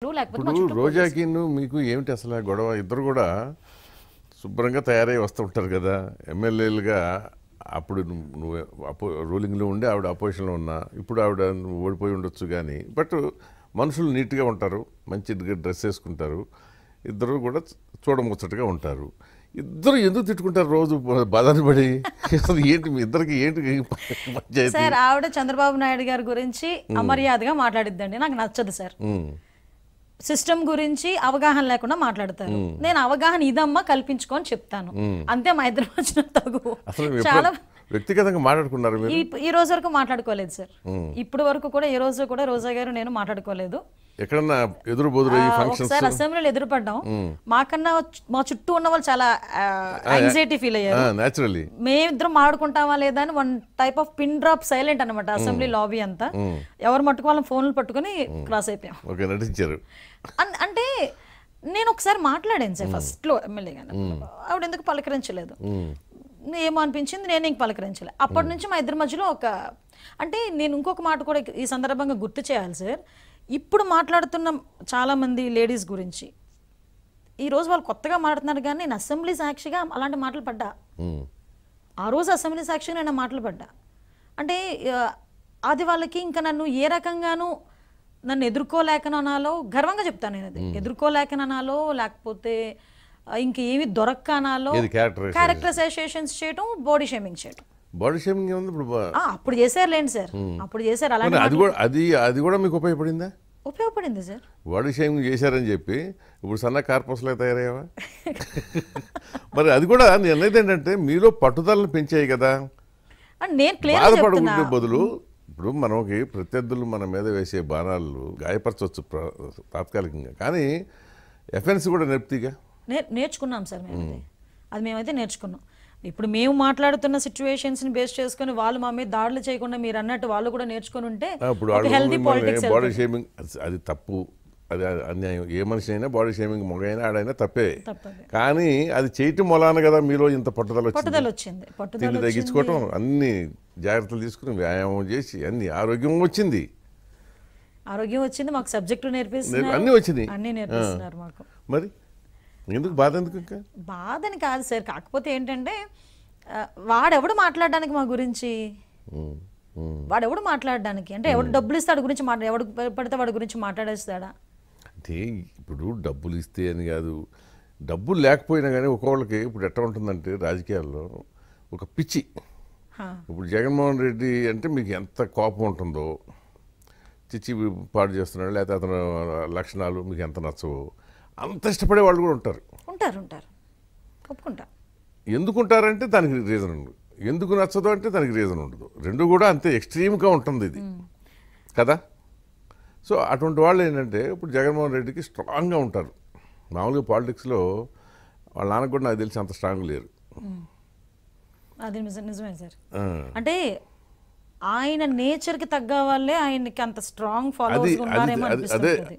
లేకపోతే ఇప్పుడు రోజాకిను మీకు ఏమిటి అసలు గొడవ? ఇద్దరు కూడా శుభ్రంగా తయారై వస్తుంటారు కదా ఎమ్మెల్యేలుగా. అప్పుడు నువ్వు రూలింగ్లో ఉండి ఆవిడ అపోజిషన్లో ఉన్నా, ఇప్పుడు ఆవిడ ఓడిపోయి ఉండొచ్చు కానీ బట్ మనుషులు నీట్గా ఉంటారు, మంచి డ్రెస్ వేసుకుంటారు, ఇద్దరు కూడా చూడముచ్చటగా ఉంటారు. ఇద్దరు ఎందుకు తిట్టుకుంటారు రోజు బాధని పడి? ఏంటి మీ ఇద్దరికి ఏంటి పంచాయతీ? సార్ ఆవిడ చంద్రబాబు నాయుడు గారి గురించి అమర్యాదగా మాట్లాడిద్దండి, నాకు నచ్చదు సార్. సిస్టమ్ గురించి అవగాహన లేకుండా మాట్లాడతారు. నేను అవగాహన ఇదమ్మా కల్పించుకొని చెప్తాను అంతే. మా ఇద్దరు వచ్చిన తగు. చాలా వ్యక్తిగతంగా మాట్లాడుకున్నారు. ఈ రోజు వరకు మాట్లాడుకోలేదు సార్. ఇప్పుడు వరకు కూడా ఏ రోజు కూడా రోజా గారు నేను మాట్లాడుకోలేదు. ఎక్కడన్నా ఎదురు బోదురు ఒకసారి అసెంబ్లీలో ఎదురుపడ్డాం. మాకన్నా మా చుట్టూ ఉన్న వాళ్ళు చాలా యాంగ్జైటీ ఫీల్ అయ్యారు. నేచురల్లీ మేమిద్దరం మాట్లాడుకుంటామా లేదా అని one type of pin drop silent అనమాట అసెంబ్లీ లాబీ అంతా. ఎవరు మట్టుకు వాళ్ళని ఫోన్లు పట్టుకుని క్రాస్ అయిపోయాం. నటించారు. అంటే నేను ఒకసారి మాట్లాడాను సార్ ఫస్ట్ లో ఎమ్మెల్యే గారు. ఆవిడ ఎందుకు పలకరించలేదు ఏమో అనిపించింది, నేను ఇంక పలకరించలేదు. అప్పటి నుంచి మా ఇద్దరి మధ్యలో ఒక అంటే నేను ఇంకొక మాట కూడా ఈ సందర్భంగా గుర్తు చేయాలి సార్. ఇప్పుడు మాట్లాడుతున్న చాలామంది లేడీస్ గురించి ఈరోజు వాళ్ళు కొత్తగా మాట్లాడుతున్నారు, కానీ నేను అసెంబ్లీ సాక్షిగా అలాంటి మాటలు పడ్డా. ఆ రోజు అసెంబ్లీ సాక్షిగా నేను మాటలు పడ్డా. అంటే అది వాళ్ళకి ఇంకా నన్ను ఏ రకంగానూ నన్ను ఎదుర్కోలేకనాలో గర్వంగా చెప్తాను నేను. అది ఎదుర్కోలేకనాలో లేకపోతే ఇంకేమి దొరక్కనాలో క్యారెక్టరైజేషన్స్ చేయటం, బాడీ షేమింగ్ చేయటం. బాడీ షేమింగ్ అప్పుడు చేశారు లేండి సార్, అప్పుడు చేశారు. అలాంటి అది కూడా మీకు ఉపయోగపడిందా? ఉపయోగపడింది సార్. బాడీ షేమింగ్ చేశారని చెప్పి ఇప్పుడు సన్న కార్పస్లో తయారయ్యావా? మరి అది కూడా నేను అనేది ఏంటంటే మీలో పట్టుదలను పెంచాయి కదా. నేను బాధపడుకుంటే బదులు ఇప్పుడు మనకి ప్రత్యర్థులు మన మీద వేసే బాణాలు గాయపరచవచ్చు తాత్కాలికంగా, కానీ ఎఫెన్స్ కూడా నేర్పుతీగా. నేర్చుకున్నాం సార్ మేము. అది మేమైతే నేర్చుకున్నాం. ఇప్పుడు మేము మాట్లాడుతున్న సిచ్యువేషన్స్ని బేస్ చేసుకుని వాళ్ళు మా మీద దాడులు చేయకుండా మీరు అన్నట్టు వాళ్ళు కూడా నేర్చుకుని ఉంటే హెల్తీ పాలిటిక్స్. బాడీ షేమింగ్ అది తప్పు, అది అన్యాయం. ఏ మనిషి అయినా బాడీ షేమింగ్ మగైనా ఆడైనా తప్పే, కానీ అది చేయటం మొలాన కదా మీలో ఇంత పట్టుదల వచ్చింది. తిండి తగ్గించుకోవటం, అన్ని జాగ్రత్తలు తీసుకుని వ్యాయామం చేసి అన్ని ఆరోగ్యం వచ్చింది. మాకు సబ్జెక్టు నేర్పిస్తున్నారు, అన్నీ వచ్చినాయి, అన్నీ నేర్పిస్తున్నారు మాకు. మరి ఎందుకు బాధ? ఎందుకు ఇంకా బాధని కాదు సార్, కాకపోతే ఏంటంటే వాడెవడు మాట్లాడడానికి మా గురించి, వాడెవడు మాట్లాడడానికి అంటే ఎవడు డబ్బులు ఇస్తాడు గురించి ఎవడు పడితే వాడి గురించి మాట్లాడేస్తాడా? అంటే ఇప్పుడు డబ్బులు ఇస్తే అని కాదు, డబ్బులు లేకపోయినా కానీ ఒక్కొక్కళ్ళకి ఇప్పుడు ఎట్లా ఉంటుందంటే రాజకీయాల్లో ఒక పిచ్చి. ఇప్పుడు జగన్మోహన్ రెడ్డి అంటే మీకు ఎంత కోపం ఉంటుందో, చిచ్చి పాడు చేస్తున్నాడు, లేకపోతే అతను లక్షణాలు మీకు ఎంత నచ్చవో అంత ఇష్టపడే వాళ్ళు కూడా ఉంటారు. ఒప్పుకుంటా. ఎందుకుంటారంటే దానికి రీజన్ ఉండదు, ఎందుకు నచ్చదు అంటే దానికి రీజన్ ఉండదు. రెండు కూడా అంతే ఎక్స్ట్రీమ్గా ఉంటుంది ఇది కదా. సో అటువంటి వాళ్ళు ఏంటంటే ఇప్పుడు జగన్మోహన్ రెడ్డికి స్ట్రాంగ్గా ఉంటారు. మామూలుగా పాలిటిక్స్లో వాళ్ళ నాన్నకు కూడా నాకు తెలిసి అంత స్ట్రాంగ్ లేరు. అది నిజమే సార్. అంటే ఆయన నేచర్కి తగ్గ వాళ్ళే ఆయనకి అంత స్ట్రాంగ్ ఫాలోవర్స్ ఉన్నారేమో అనిపిస్తుంది.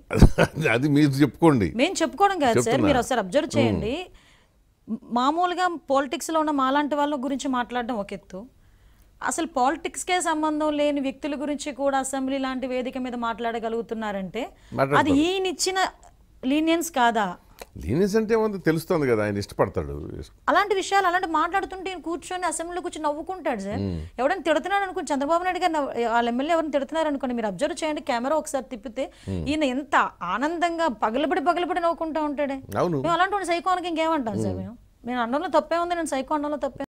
అది మీరు చెప్పుకోండి, మేము చెప్పుకోవడం కాదు సార్. మీరు ఒకసారి అబ్జర్వ్ చేయండి. మామూలుగా పాలిటిక్స్లో ఉన్న మాలాంటి వాళ్ళ గురించి మాట్లాడడం ఒక ఎత్తు, అసలు పాలిటిక్స్కే సంబంధం లేని వ్యక్తుల గురించి కూడా అసెంబ్లీ లాంటి వేదిక మీద మాట్లాడగలుగుతున్నారంటే అది ఈయనిచ్చిన లీనియన్స్ కాదా? లీనియన్స్ అంటే ఏమంటే తెలుస్తుంది కదా, ఆయన ఇష్టపడతాడు అలాంటి విషయాలు. అలాంటి మాట్లాడుతుంటే కూర్చొని అసెంబ్లీలో కూర్చొని నవ్వుకుంటాడు సార్. ఎవరైనా తిడుతున్నాడు అనుకోండి, చంద్రబాబు నాయుడు గారు వాళ్ళ ఎమ్మెల్యే ఎవరైనా తిడుతున్నారు అనుకోండి, మీరు అబ్జర్వ్ చేయండి, కెమెరా ఒకసారి తిప్పితే ఈయన ఎంత ఆనందంగా పగలబడి నవ్వుకుంటూ ఉంటాడే. మేము అలాంటి సైకోనికి ఇంకేమంటాం సార్? మేము అనడంలో తప్పే ఉంది, నేను సైకో అనడంలో తప్పే.